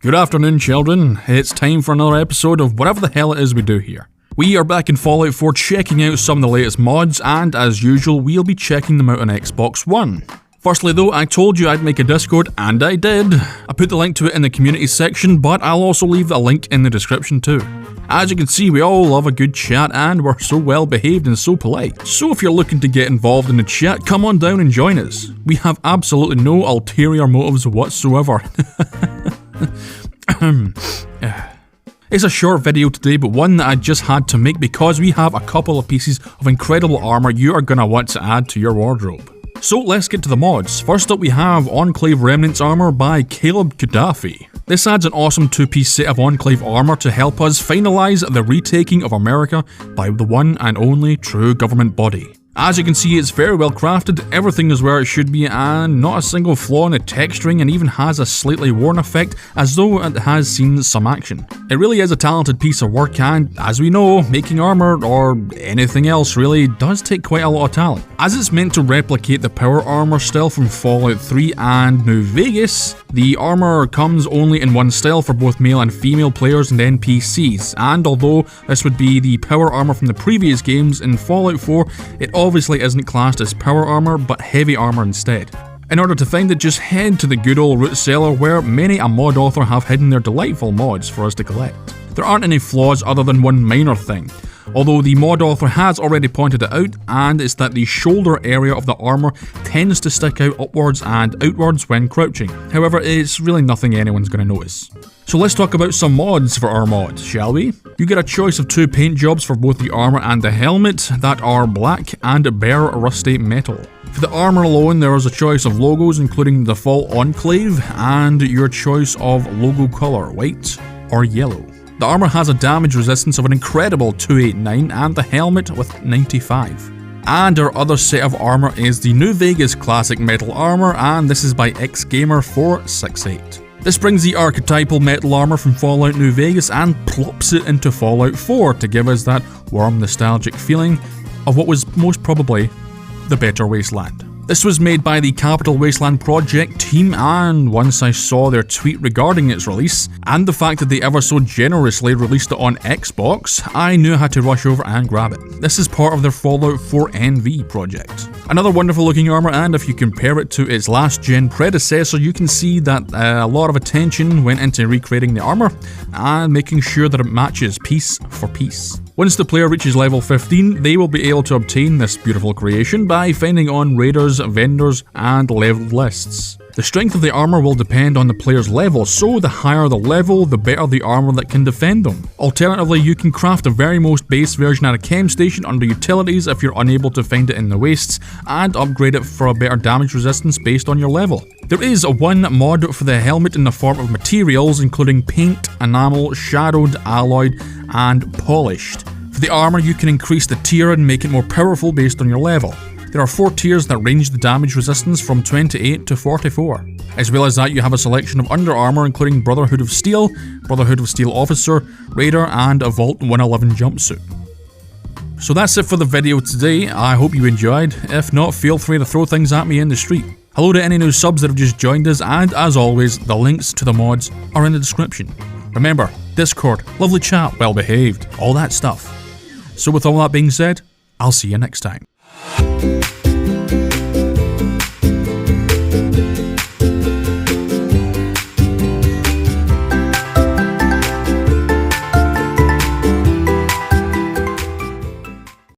Good afternoon, children. It's time for another episode of whatever the hell it is we do here. We are back in Fallout 4 checking out some of the latest mods, and as usual, we'll be checking them out on Xbox One. Firstly though, I told you I'd make a Discord, and I did. I put the link to it in the community section, but I'll also leave a link in the description too. As you can see, we all love a good chat, and we're so well behaved and so polite. So if you're looking to get involved in the chat, come on down and join us. We have absolutely no ulterior motives whatsoever. It's a short video today, but one that I just had to make because we have a couple of pieces of incredible armor you are going to want to add to your wardrobe. So let's get to the mods. First up we have Enclave Remnants Armor by Caleb Gaddafi. This adds an awesome two-piece set of Enclave armor to help us finalise the retaking of America by the one and only true government body. As you can see, it's very well crafted, everything is where it should be, and not a single flaw in the texturing, and even has a slightly worn effect as though it has seen some action. It really is a talented piece of work, and as we know, making armor, or anything else really, does take quite a lot of talent. As it's meant to replicate the power armor style from Fallout 3 and New Vegas, the armor comes only in one style for both male and female players and NPCs, and although this would be the power armor from the previous games, in Fallout 4, it obviously isn't classed as power armor, but heavy armor instead. In order to find it, just head to the good old root cellar where many a mod author have hidden their delightful mods for us to collect. There aren't any flaws other than one minor thing, although the mod author has already pointed it out, and it's that the shoulder area of the armor tends to stick out upwards and outwards when crouching. However, it's really nothing anyone's going to notice. So let's talk about some mods for our mod, shall we? You get a choice of two paint jobs for both the armor and the helmet that are black and bare rusty metal. For the armor alone, there is a choice of logos including the default Enclave and your choice of logo color, white or yellow. The armor has a damage resistance of an incredible 289 and the helmet with 95. And our other set of armor is the New Vegas Classic Metal Armor, and this is by XGamer468. This brings the archetypal metal armor from Fallout New Vegas and plops it into Fallout 4 to give us that warm nostalgic feeling of what was most probably the better wasteland. This was made by the Capital Wasteland Project team, and once I saw their tweet regarding its release, and the fact that they ever so generously released it on Xbox, I knew I had to rush over and grab it. This is part of their Fallout 4 NV project. Another wonderful looking armor, and if you compare it to its last gen predecessor, you can see that a lot of attention went into recreating the armor and making sure that it matches piece for piece. Once the player reaches level 15, they will be able to obtain this beautiful creation by finding on raiders, vendors, and leveled lists. The strength of the armor will depend on the player's level, so the higher the level, the better the armor that can defend them. Alternatively, you can craft the very most base version at a chem station under utilities if you're unable to find it in the wastes, and upgrade it for a better damage resistance based on your level. There is one mod for the helmet in the form of materials, including paint, enamel, shadowed, alloyed, and polished. For the armor, you can increase the tier and make it more powerful based on your level. There are 4 tiers that range the damage resistance from 28 to 44. As well as that, you have a selection of under armor including Brotherhood of Steel, Brotherhood of Steel Officer, Raider, and a Vault 111 jumpsuit. So that's it for the video today. I hope you enjoyed. If not, feel free to throw things at me in the street. Hello to any new subs that have just joined us, and as always, the links to the mods are in the description. Remember, Discord, lovely chat, well behaved, all that stuff. So with all that being said, I'll see you next time.